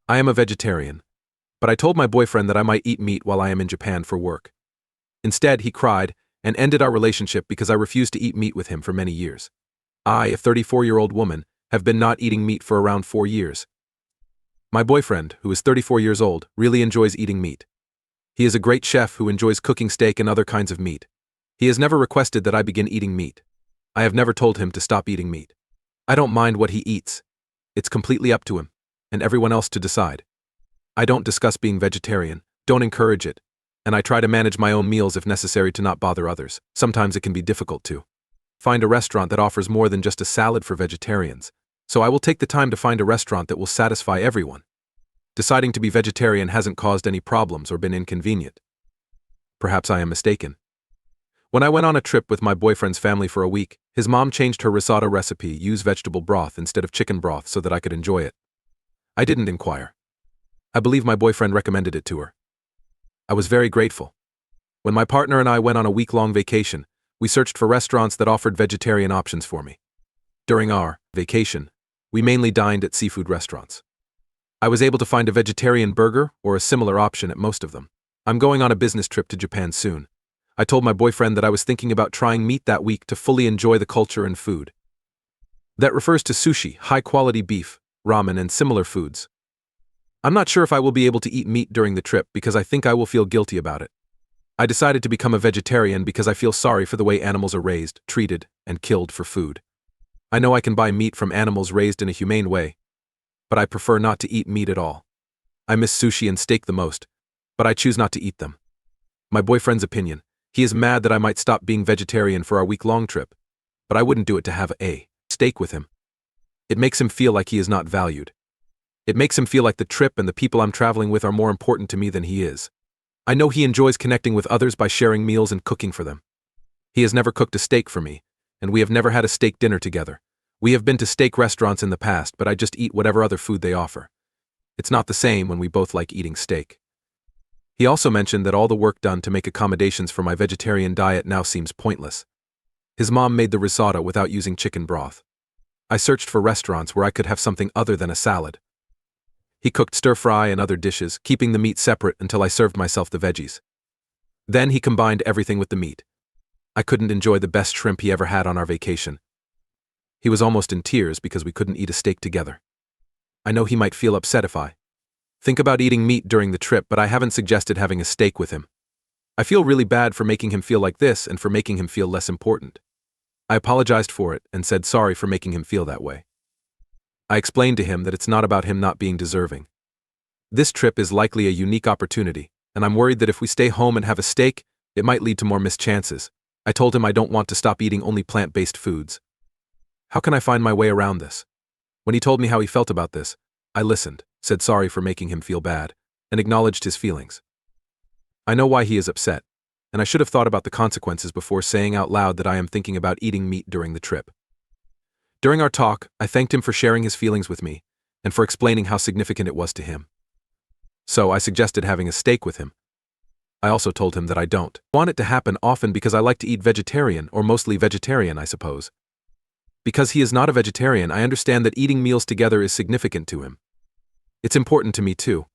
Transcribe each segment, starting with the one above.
I am a vegetarian, but I told my boyfriend that I might eat meat while I am in Japan for work. Instead, he cried and ended our relationship because I refused to eat meat with him for many years. I, a 34-year-old woman, have been not eating meat for around 4 years. My boyfriend, who is 34 years old, really enjoys eating meat. He is a great chef who enjoys cooking steak and other kinds of meat. He has never requested that I begin eating meat. I have never told him to stop eating meat. I don't mind what he eats. It's completely up to him, and everyone else to decide. I don't discuss being vegetarian, don't encourage it, and I try to manage my own meals if necessary to not bother others. Sometimes it can be difficult to find a restaurant that offers more than just a salad for vegetarians, so I will take the time to find a restaurant that will satisfy everyone. Deciding to be vegetarian hasn't caused any problems or been inconvenient. Perhaps I am mistaken. When I went on a trip with my boyfriend's family for a week, his mom changed her risotto recipe, use vegetable broth instead of chicken broth so that I could enjoy it. I didn't inquire. I believe my boyfriend recommended it to her. I was very grateful. When my partner and I went on a week-long vacation, we searched for restaurants that offered vegetarian options for me. During our vacation, we mainly dined at seafood restaurants. I was able to find a vegetarian burger or a similar option at most of them. I'm going on a business trip to Japan soon. I told my boyfriend that I was thinking about trying meat that week to fully enjoy the culture and food. That refers to sushi, high-quality beef, ramen, and similar foods. I'm not sure if I will be able to eat meat during the trip because I think I will feel guilty about it. I decided to become a vegetarian because I feel sorry for the way animals are raised, treated, and killed for food. I know I can buy meat from animals raised in a humane way, but I prefer not to eat meat at all. I miss sushi and steak the most, but I choose not to eat them. My boyfriend's opinion. He is mad that I might stop being vegetarian for our week-long trip, but I wouldn't do it to have a steak with him. It makes him feel like he is not valued. It makes him feel like the trip and the people I'm traveling with are more important to me than he is. I know he enjoys connecting with others by sharing meals and cooking for them. He has never cooked a steak for me, and we have never had a steak dinner together. We have been to steak restaurants in the past, but I just eat whatever other food they offer. It's not the same when we both like eating steak. He also mentioned that all the work done to make accommodations for my vegetarian diet now seems pointless. His mom made the risotto without using chicken broth. I searched for restaurants where I could have something other than a salad. He cooked stir-fry and other dishes, keeping the meat separate until I served myself the veggies. Then he combined everything with the meat. I couldn't enjoy the best shrimp he ever had on our vacation. He was almost in tears because we couldn't eat a steak together. I know he might feel upset if I think about eating meat during the trip, but I haven't suggested having a steak with him. I feel really bad for making him feel like this and for making him feel less important. I apologized for it and said sorry for making him feel that way. I explained to him that it's not about him not being deserving. This trip is likely a unique opportunity, and I'm worried that if we stay home and have a steak, it might lead to more missed chances. I told him I don't want to stop eating only plant-based foods. How can I find my way around this? When he told me how he felt about this, I listened, said sorry for making him feel bad, and acknowledged his feelings. I know why he is upset, and I should have thought about the consequences before saying out loud that I am thinking about eating meat during the trip. During our talk, I thanked him for sharing his feelings with me, and for explaining how significant it was to him. So I suggested having a steak with him. I also told him that I don't want it to happen often because I like to eat vegetarian, or mostly vegetarian, I suppose. Because he is not a vegetarian, I understand that eating meals together is significant to him. It's important to me too.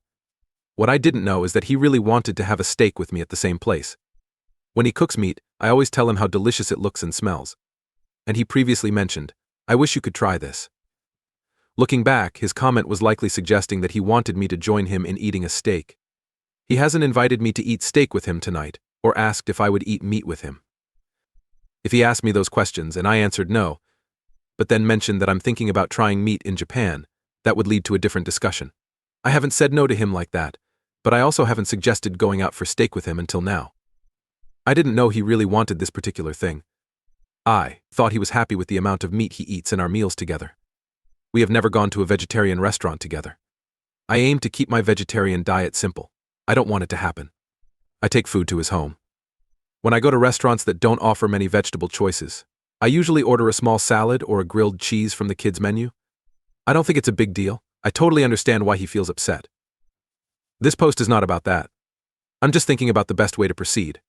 What I didn't know is that he really wanted to have a steak with me at the same place. When he cooks meat, I always tell him how delicious it looks and smells. And he previously mentioned, "I wish you could try this." Looking back, his comment was likely suggesting that he wanted me to join him in eating a steak. He hasn't invited me to eat steak with him tonight, or asked if I would eat meat with him. If he asked me those questions and I answered no, but then mentioned that I'm thinking about trying meat in Japan, that would lead to a different discussion. I haven't said no to him like that, but I also haven't suggested going out for steak with him until now. I didn't know he really wanted this particular thing. I thought he was happy with the amount of meat he eats in our meals together. We have never gone to a vegetarian restaurant together. I aim to keep my vegetarian diet simple. I don't want it to happen. I take food to his home. When I go to restaurants that don't offer many vegetable choices, I usually order a small salad or a grilled cheese from the kids' menu. I don't think it's a big deal. I totally understand why he feels upset. This post is not about that. I'm just thinking about the best way to proceed.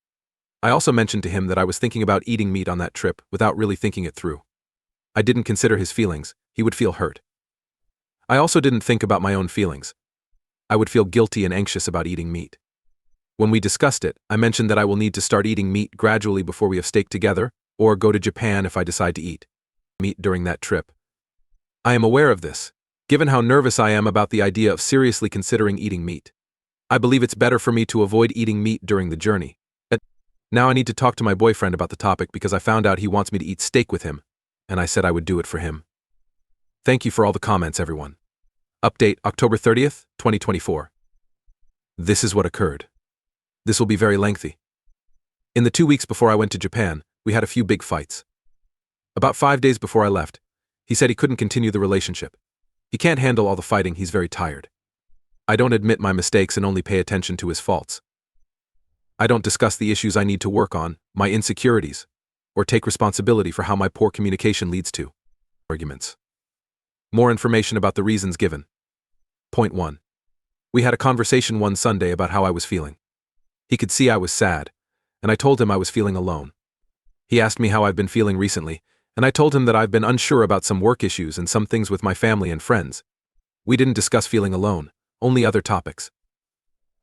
I also mentioned to him that I was thinking about eating meat on that trip without really thinking it through. I didn't consider his feelings. He would feel hurt. I also didn't think about my own feelings. I would feel guilty and anxious about eating meat. When we discussed it, I mentioned that I will need to start eating meat gradually before we have steak together, or go to Japan if I decide to eat meat during that trip. I am aware of this, given how nervous I am about the idea of seriously considering eating meat. I believe it's better for me to avoid eating meat during the journey. Now I need to talk to my boyfriend about the topic because I found out he wants me to eat steak with him, and I said I would do it for him. Thank you for all the comments, everyone. Update October 30th, 2024. This is what occurred. This will be very lengthy. In the 2 weeks before I went to Japan, we had a few big fights. About 5 days before I left, he said he couldn't continue the relationship. He can't handle all the fighting, he's very tired. I don't admit my mistakes and only pay attention to his faults. I don't discuss the issues I need to work on, my insecurities, or take responsibility for how my poor communication leads to arguments. More information about the reasons given. Point 1. We had a conversation one Sunday about how I was feeling. He could see I was sad, and I told him I was feeling alone. He asked me how I've been feeling recently, and I told him that I've been unsure about some work issues and some things with my family and friends. We didn't discuss feeling alone, only other topics.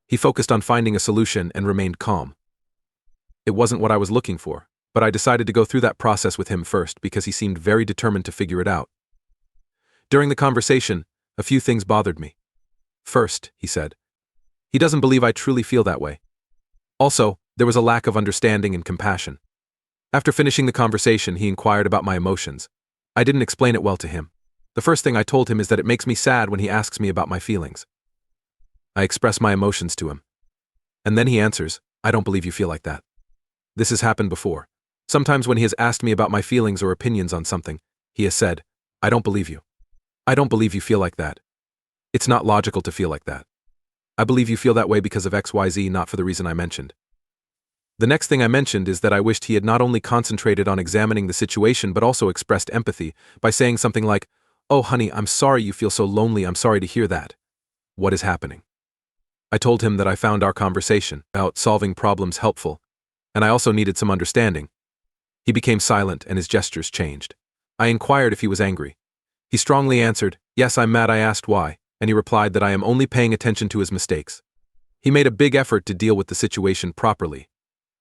He focused on finding a solution and remained calm. It wasn't what I was looking for, but I decided to go through that process with him first because he seemed very determined to figure it out. During the conversation, a few things bothered me. First, he said, he doesn't believe I truly feel that way. Also, there was a lack of understanding and compassion. After finishing the conversation, he inquired about my emotions. I didn't explain it well to him. The first thing I told him is that it makes me sad when he asks me about my feelings. I express my emotions to him. And then he answers, I don't believe you feel like that. This has happened before. Sometimes when he has asked me about my feelings or opinions on something, he has said, I don't believe you. I don't believe you feel like that. It's not logical to feel like that. I believe you feel that way because of XYZ, not for the reason I mentioned. The next thing I mentioned is that I wished he had not only concentrated on examining the situation but also expressed empathy by saying something like, oh honey, I'm sorry you feel so lonely, I'm sorry to hear that. What is happening? I told him that I found our conversation about solving problems helpful, and I also needed some understanding. He became silent and his gestures changed. I inquired if he was angry. He strongly answered, yes, I'm mad. I asked why, and he replied that I am only paying attention to his mistakes. He made a big effort to deal with the situation properly,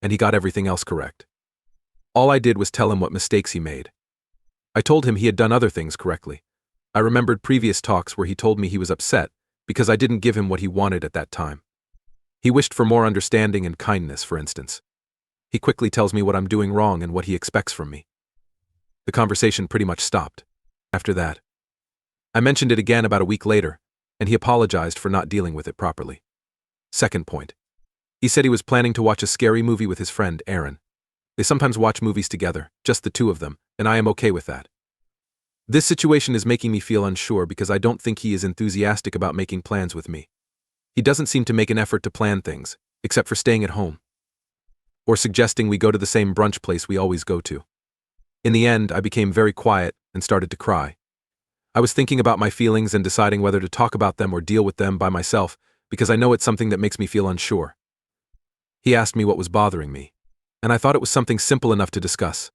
and he got everything else correct. All I did was tell him what mistakes he made. I told him he had done other things correctly. I remembered previous talks where he told me he was upset because I didn't give him what he wanted at that time. He wished for more understanding and kindness, for instance. He quickly tells me what I'm doing wrong and what he expects from me. The conversation pretty much stopped. After that, I mentioned it again about a week later, and he apologized for not dealing with it properly. Second point. He said he was planning to watch a scary movie with his friend, Aaron. They sometimes watch movies together, just the two of them, and I am okay with that. This situation is making me feel unsure because I don't think he is enthusiastic about making plans with me. He doesn't seem to make an effort to plan things, except for staying at home, or suggesting we go to the same brunch place we always go to. In the end, I became very quiet and started to cry. I was thinking about my feelings and deciding whether to talk about them or deal with them by myself because I know it's something that makes me feel unsure. He asked me what was bothering me, and I thought it was something simple enough to discuss.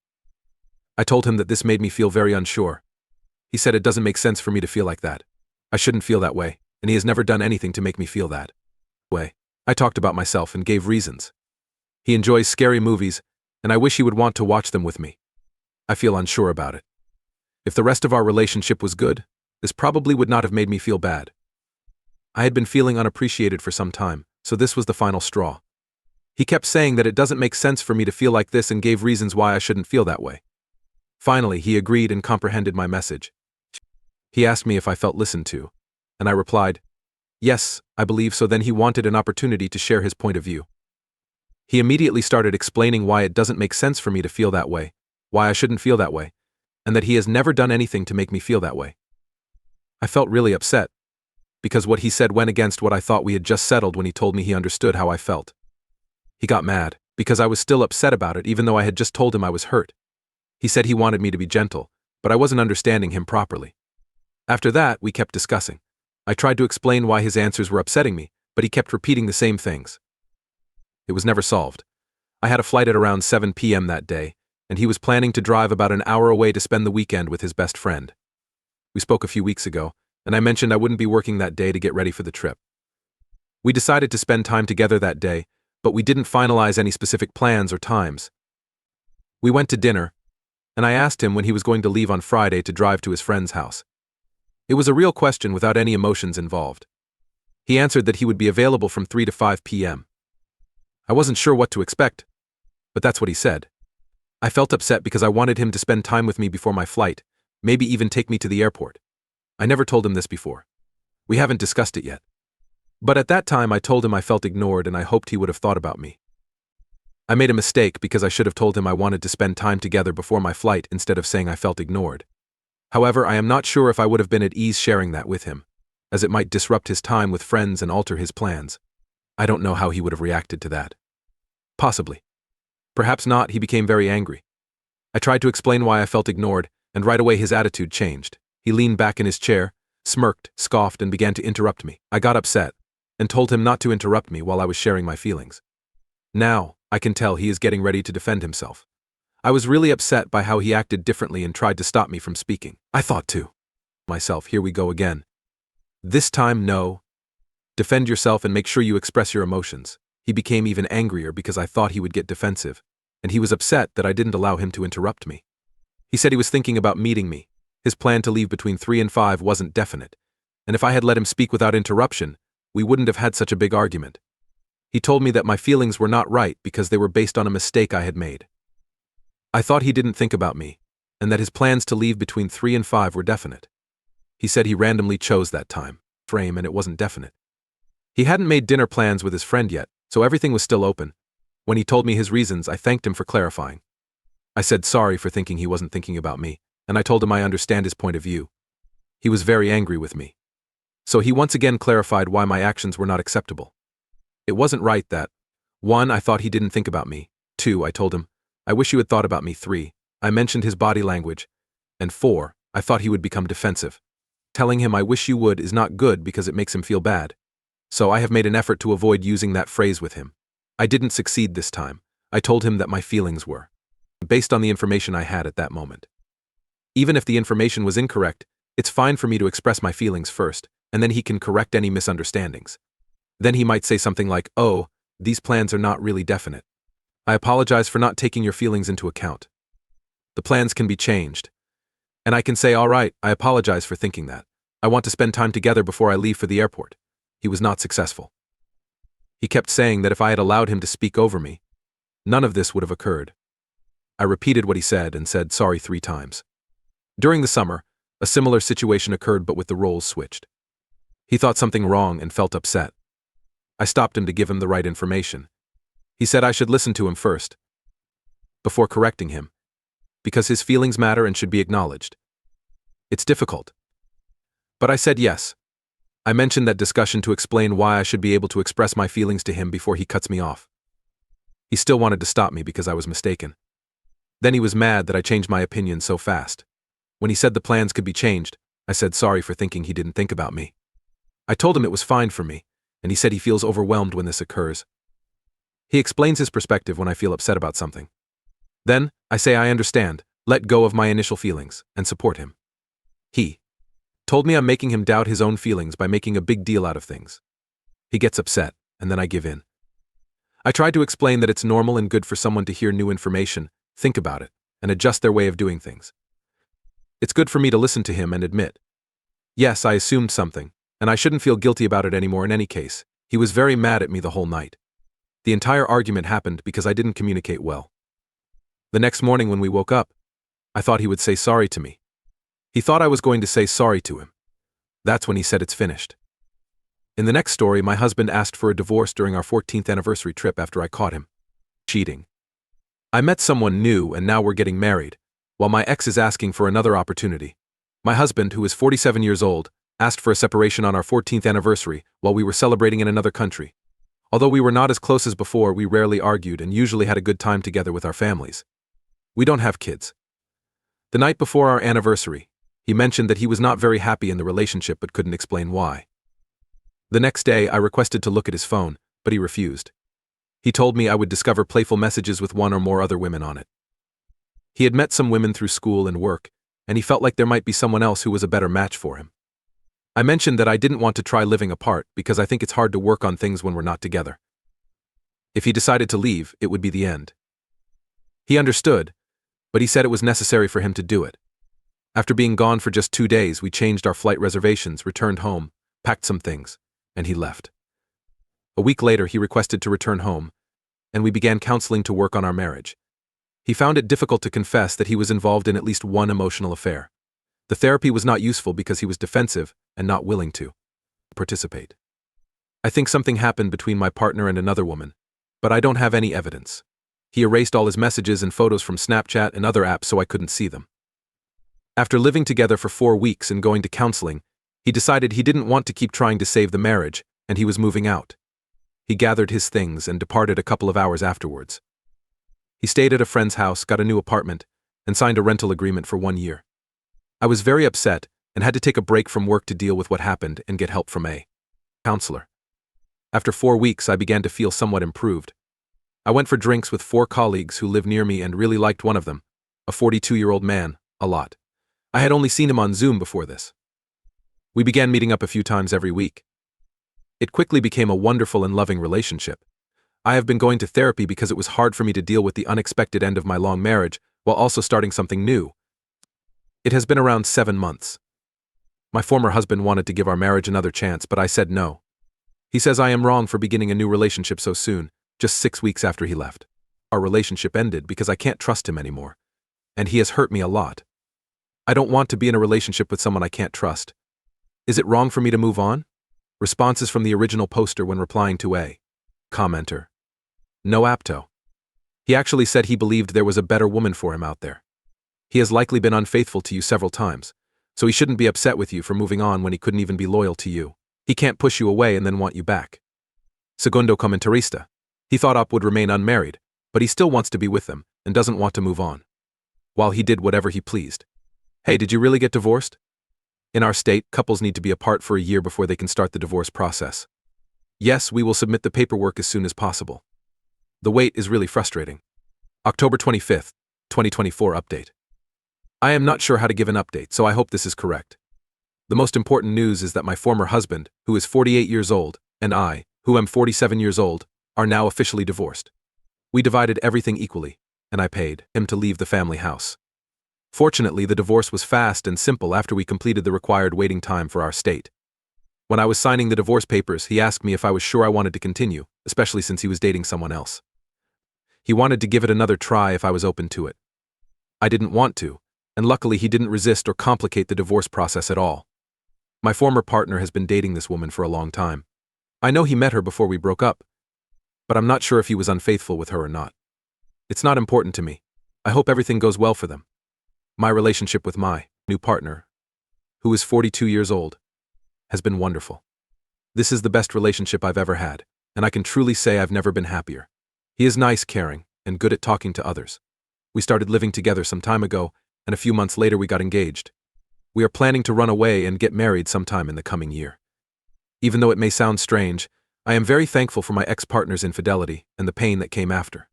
I told him that this made me feel very unsure. He said it doesn't make sense for me to feel like that. I shouldn't feel that way, and he has never done anything to make me feel that way. I talked about myself and gave reasons. He enjoys scary movies, and I wish he would want to watch them with me. I feel unsure about it. If the rest of our relationship was good, this probably would not have made me feel bad. I had been feeling unappreciated for some time, so this was the final straw. He kept saying that it doesn't make sense for me to feel like this and gave reasons why I shouldn't feel that way. Finally, he agreed and comprehended my message. He asked me if I felt listened to, and I replied, yes, I believe so. Then he wanted an opportunity to share his point of view. He immediately started explaining why it doesn't make sense for me to feel that way, why I shouldn't feel that way, and that he has never done anything to make me feel that way. I felt really upset, because what he said went against what I thought we had just settled when he told me he understood how I felt. He got mad, because I was still upset about it even though I had just told him I was hurt. He said he wanted me to be gentle, but I wasn't understanding him properly. After that, we kept discussing. I tried to explain why his answers were upsetting me, but he kept repeating the same things. It was never solved. I had a flight at around 7 p.m. that day, and he was planning to drive about an hour away to spend the weekend with his best friend. We spoke a few weeks ago, and I mentioned I wouldn't be working that day to get ready for the trip. We decided to spend time together that day, but we didn't finalize any specific plans or times. We went to dinner, and I asked him when he was going to leave on Friday to drive to his friend's house. It was a real question without any emotions involved. He answered that he would be available from 3 to 5 p.m. I wasn't sure what to expect, but that's what he said. I felt upset because I wanted him to spend time with me before my flight, maybe even take me to the airport. I never told him this before. We haven't discussed it yet. But at that time I told him I felt ignored and I hoped he would have thought about me. I made a mistake because I should have told him I wanted to spend time together before my flight instead of saying I felt ignored. However, I am not sure if I would have been at ease sharing that with him, as it might disrupt his time with friends and alter his plans. I don't know how he would have reacted to that. Possibly. Perhaps not. He became very angry. I tried to explain why I felt ignored, and right away his attitude changed. He leaned back in his chair, smirked, scoffed, and began to interrupt me. I got upset, and told him not to interrupt me while I was sharing my feelings. Now, I can tell he is getting ready to defend himself. I was really upset by how he acted differently and tried to stop me from speaking. I thought to myself, here we go again. This time, no. Defend yourself and make sure you express your emotions. He became even angrier because I thought he would get defensive, and he was upset that I didn't allow him to interrupt me. He said he was thinking about meeting me. His plan to leave between 3 and 5 wasn't definite, and if I had let him speak without interruption, we wouldn't have had such a big argument. He told me that my feelings were not right because they were based on a mistake I had made. I thought he didn't think about me, and that his plans to leave between 3 and 5 were definite. He said he randomly chose that time frame and it wasn't definite. He hadn't made dinner plans with his friend yet, so everything was still open. When he told me his reasons, I thanked him for clarifying. I said sorry for thinking he wasn't thinking about me, and I told him I understand his point of view. He was very angry with me. So he once again clarified why my actions were not acceptable. It wasn't right that 1. I thought he didn't think about me. 2. I told him, I wish you had thought about me. 3. I mentioned his body language. And 4. I thought he would become defensive. Telling him I wish you would is not good because it makes him feel bad. So I have made an effort to avoid using that phrase with him. I didn't succeed this time. I told him that my feelings were based on the information I had at that moment. Even if the information was incorrect, it's fine for me to express my feelings first, and then he can correct any misunderstandings. Then he might say something like, oh, these plans are not really definite. I apologize for not taking your feelings into account. The plans can be changed. And I can say, all right, I apologize for thinking that. I want to spend time together before I leave for the airport. He was not successful. He kept saying that if I had allowed him to speak over me, none of this would have occurred. I repeated what he said and said sorry 3 times. During the summer, a similar situation occurred but with the roles switched. He thought something wrong and felt upset. I stopped him to give him the right information. He said I should listen to him first, before correcting him, because his feelings matter and should be acknowledged. It's difficult. But I said yes. I mentioned that discussion to explain why I should be able to express my feelings to him before he cuts me off. He still wanted to stop me because I was mistaken. Then he was mad that I changed my opinion so fast. When he said the plans could be changed, I said sorry for thinking he didn't think about me. I told him it was fine for me, and he said he feels overwhelmed when this occurs. He explains his perspective when I feel upset about something. Then, I say I understand, let go of my initial feelings, and support him. He told me I'm making him doubt his own feelings by making a big deal out of things. He gets upset, and then I give in. I tried to explain that it's normal and good for someone to hear new information, think about it, and adjust their way of doing things. It's good for me to listen to him and admit, yes, I assumed something, and I shouldn't feel guilty about it anymore in any case. He was very mad at me the whole night. The entire argument happened because I didn't communicate well. The next morning when we woke up, I thought he would say sorry to me. He thought I was going to say sorry to him. That's when he said it's finished. In the next story, my husband asked for a divorce during our 14th anniversary trip after I caught him cheating. I met someone new and now we're getting married, while my ex is asking for another opportunity. My husband, who is 47 years old, asked for a separation on our 14th anniversary while we were celebrating in another country. Although we were not as close as before, we rarely argued and usually had a good time together with our families. We don't have kids. The night before our anniversary, he mentioned that he was not very happy in the relationship but couldn't explain why. The next day, I requested to look at his phone, but he refused. He told me I would discover playful messages with one or more other women on it. He had met some women through school and work, and he felt like there might be someone else who was a better match for him. I mentioned that I didn't want to try living apart because I think it's hard to work on things when we're not together. If he decided to leave, it would be the end. He understood, but he said it was necessary for him to do it. After being gone for just 2 days, we changed our flight reservations, returned home, packed some things, and he left. A week later, he requested to return home, and we began counseling to work on our marriage. He found it difficult to confess that he was involved in at least one emotional affair. The therapy was not useful because he was defensive and not willing to participate. I think something happened between my partner and another woman, but I don't have any evidence. He erased all his messages and photos from Snapchat and other apps so I couldn't see them. After living together for 4 weeks and going to counseling, he decided he didn't want to keep trying to save the marriage, and he was moving out. He gathered his things and departed a couple of hours afterwards. He stayed at a friend's house, got a new apartment, and signed a rental agreement for 1 year. I was very upset and had to take a break from work to deal with what happened and get help from a counselor. After 4 weeks, I began to feel somewhat improved. I went for drinks with 4 colleagues who live near me and really liked one of them, a 42-year-old man, a lot. I had only seen him on Zoom before this. We began meeting up a few times every week. It quickly became a wonderful and loving relationship. I have been going to therapy because it was hard for me to deal with the unexpected end of my long marriage while also starting something new. It has been around 7 months. My former husband wanted to give our marriage another chance, but I said no. He says I am wrong for beginning a new relationship so soon, just 6 weeks after he left. Our relationship ended because I can't trust him anymore, and he has hurt me a lot. I don't want to be in a relationship with someone I can't trust. Is it wrong for me to move on? Responses from the original poster when replying to a commenter. No apto. He actually said he believed there was a better woman for him out there. He has likely been unfaithful to you several times, so he shouldn't be upset with you for moving on when he couldn't even be loyal to you. He can't push you away and then want you back. Segundo comentarista. He thought Up would remain unmarried, but he still wants to be with them and doesn't want to move on. While he did whatever he pleased. Hey, did you really get divorced? In our state, couples need to be apart for a year before they can start the divorce process. Yes, we will submit the paperwork as soon as possible. The wait is really frustrating. October 25th, 2024 update. I am not sure how to give an update, so I hope this is correct. The most important news is that my former husband, who is 48 years old, and I, who am 47 years old, are now officially divorced. We divided everything equally, and I paid him to leave the family house. Fortunately, the divorce was fast and simple after we completed the required waiting time for our state. When I was signing the divorce papers, he asked me if I was sure I wanted to continue, especially since he was dating someone else. He wanted to give it another try if I was open to it. I didn't want to, and luckily he didn't resist or complicate the divorce process at all. My former partner has been dating this woman for a long time. I know he met her before we broke up, but I'm not sure if he was unfaithful with her or not. It's not important to me. I hope everything goes well for them. My relationship with my new partner, who is 42 years old, has been wonderful. This is the best relationship I've ever had, and I can truly say I've never been happier. He is nice, caring, and good at talking to others. We started living together some time ago, and a few months later we got engaged. We are planning to run away and get married sometime in the coming year. Even though it may sound strange, I am very thankful for my ex-partner's infidelity and the pain that came after.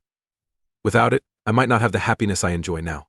Without it, I might not have the happiness I enjoy now.